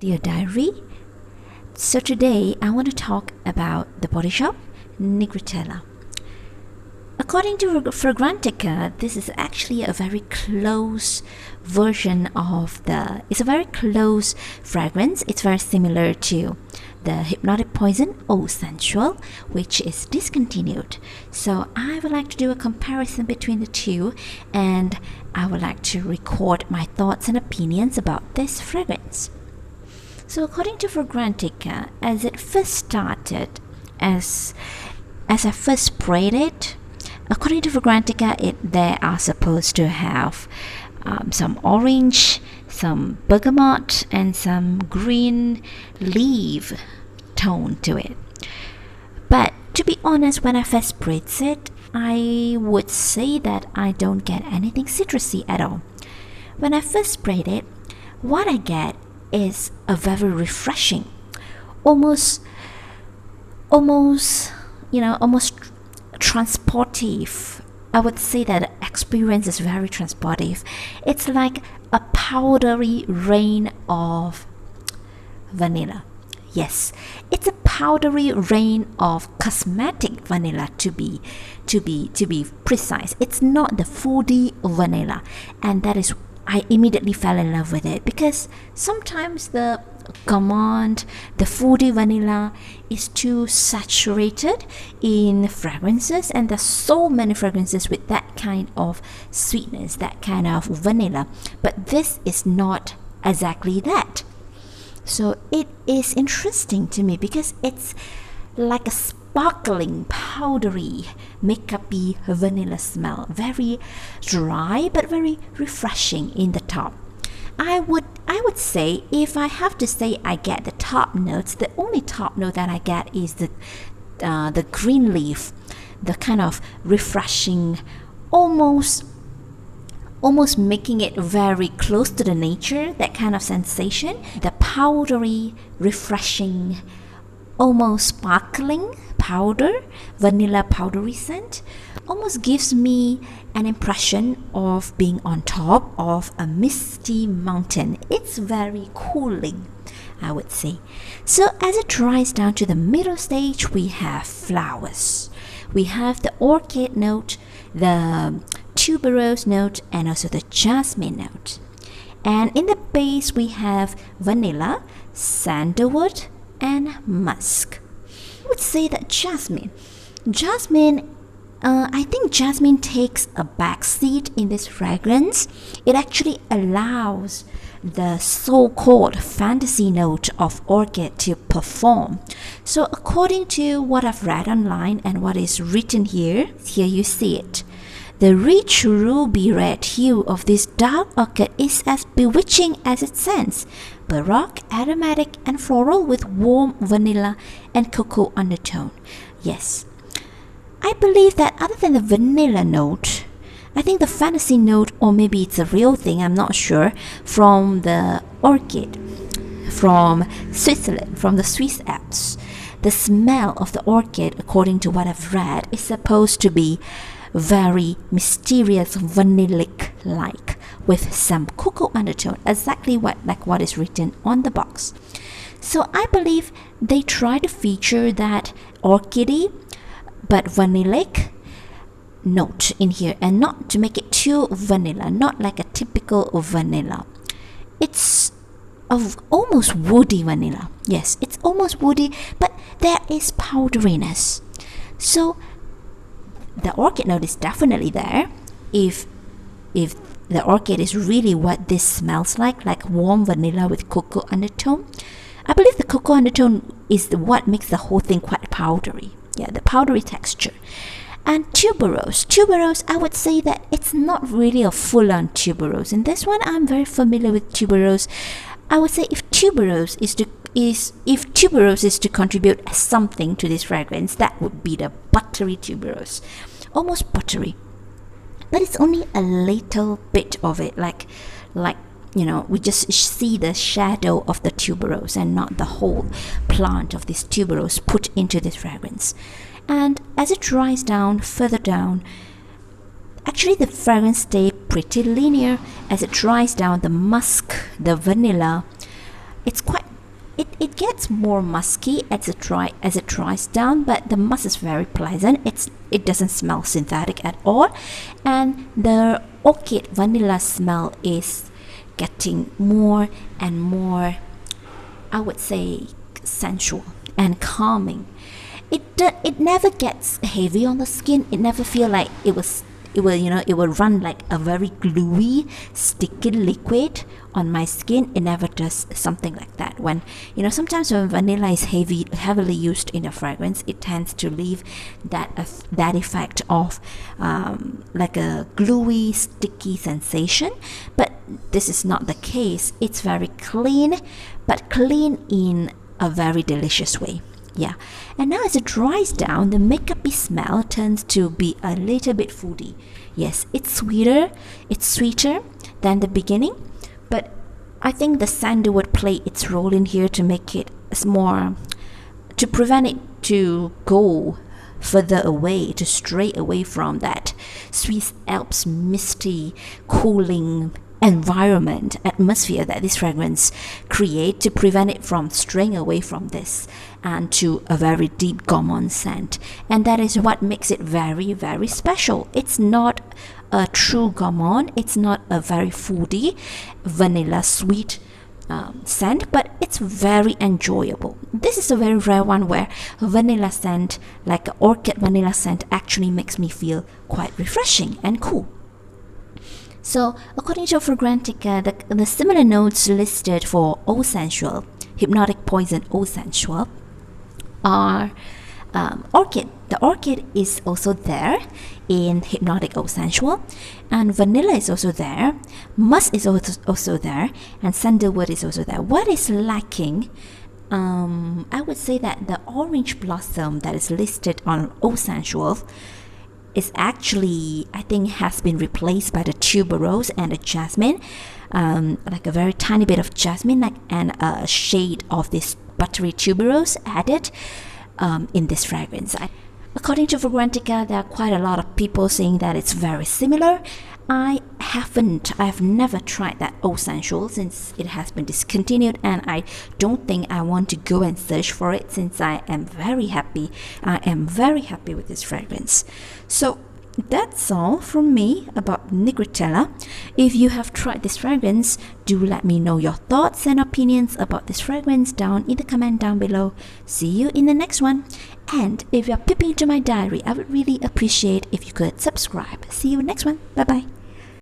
Dear Diary. So today I want to talk about the body shop Nigritella. According to Fragrantica, this is actually a very close version of it's a very close fragrance. It's very similar to the Hypnotic Poison or Sensuelle, which is discontinued. So I would like to do a comparison between the two, and I would like to record my thoughts and opinions about this fragrance. So according to Fragrantica, as it first started, as I first sprayed it, according to Fragrantica, they are supposed to have some orange, some bergamot, and some green leaf tone to it. But to be honest, when I first sprayed it, I would say that I don't get anything citrusy at all. When I first sprayed it, what I get is a very refreshing, almost transportive. I would say that the experience is very transportive. It's like a powdery rain of vanilla. Yes, it's a powdery rain of cosmetic vanilla to be precise. It's not the fruity vanilla, and that is I immediately fell in love with it, because sometimes the fruity vanilla is too saturated in fragrances, and there's so many fragrances with that kind of sweetness, that kind of vanilla, but this is not exactly that. So it is interesting to me because it's like a sparkling, powdery, makeup-y vanilla smell. Very dry but very refreshing in the top. I would say, if I have to say I get the top notes, the only top note that I get is the green leaf, the kind of refreshing, almost making it very close to the nature, that kind of sensation. The powdery, refreshing, almost sparkling vanilla powdery scent almost gives me an impression of being on top of a misty mountain. It's very cooling, I would say. So as it dries down to the middle stage, we have flowers. We have the orchid note, the tuberose note, and also the jasmine note. And in the base we have vanilla, sandalwood, and musk. I would say that jasmine, I think jasmine takes a back seat in this fragrance. It actually allows the so-called fantasy note of orchid to perform. So according to what I've read online and what is written here you see it. The rich ruby red hue of this dark orchid is as bewitching as it scents, baroque, aromatic, and floral with warm vanilla and cocoa undertone. Yes, I believe that other than the vanilla note, I think the fantasy note, or maybe it's a real thing, I'm not sure, from the orchid, from Switzerland, from the Swiss Alps, the smell of the orchid, according to what I've read, is supposed to be very mysterious, vanillic-like, with some cocoa undertone, exactly what is written on the box. So I believe they try to feature that orchidy but vanillic note in here, and not to make it too vanilla, not like a typical vanilla. It's of almost woody vanilla. Yes, it's almost woody, but there is powderiness. So the orchid note is definitely there. If the orchid is really what this smells like warm vanilla with cocoa undertone, I believe the cocoa undertone is what makes the whole thing quite powdery. Yeah, the powdery texture. And tuberose, I would say that it's not really a full-on tuberose. In this one, I'm very familiar with tuberose. I would say if tuberose is to contribute something to this fragrance, that would be the buttery tuberose, almost buttery, but it's only a little bit of it, like we just see the shadow of the tuberose and not the whole plant of this tuberose put into this fragrance. And as it dries down further down, actually the fragrance stays pretty linear. As it dries down, the musk, the vanilla, it's quite it gets more musky as it dries down, but the musk is very pleasant. It doesn't smell synthetic at all, and the orchid vanilla smell is getting more and more, I would say, sensual and calming. It never gets heavy on the skin. It never feel like it will run like a very gluey, sticky liquid on my skin. It never does something like that. When sometimes when vanilla is heavily used in a fragrance, it tends to leave that effect of like a gluey, sticky sensation. But this is not the case. It's very clean, but clean in a very delicious way. Yeah, and now as it dries down, the makeup-y smell turns to be a little bit foody. Yes, it's sweeter than the beginning, but I think the sandalwood play its role in here to make it more, to prevent it to go further away, to stray away from that Swiss Alps misty, cooling environment, atmosphere that this fragrance create, to prevent it from straying away from this and to a very deep gourmand scent. And that is what makes it very, very special. It's not a true gourmand, it's not a very foodie vanilla sweet scent, but it's very enjoyable. This is a very rare one where a vanilla scent, like an orchid vanilla scent, actually makes me feel quite refreshing and cool. So, according to Fragrantica, the similar notes listed for Eau Sensuelle, Hypnotic Poison Eau Sensuelle, are orchid. The orchid is also there in Hypnotic Eau Sensuelle, and vanilla is also there, musk is also there, and sandalwood is also there. What is lacking? I would say that the orange blossom that is listed on Eau Sensuelle is actually, I think, has been replaced by the tuberose and the jasmine, like a very tiny bit of jasmine, and a shade of this buttery tuberose added in this fragrance. According to Fragrantica, there are quite a lot of people saying that it's very similar. I've never tried that Eau Sensuelle since it has been discontinued, and I don't think I want to go and search for it since I am very happy with this fragrance. So that's all from me about Nigritella. If you have tried this fragrance, do let me know your thoughts and opinions about this fragrance down in the comment down below. See you in the next one. And if you're peeping into my diary, I would really appreciate if you could subscribe. See you next one. Bye bye.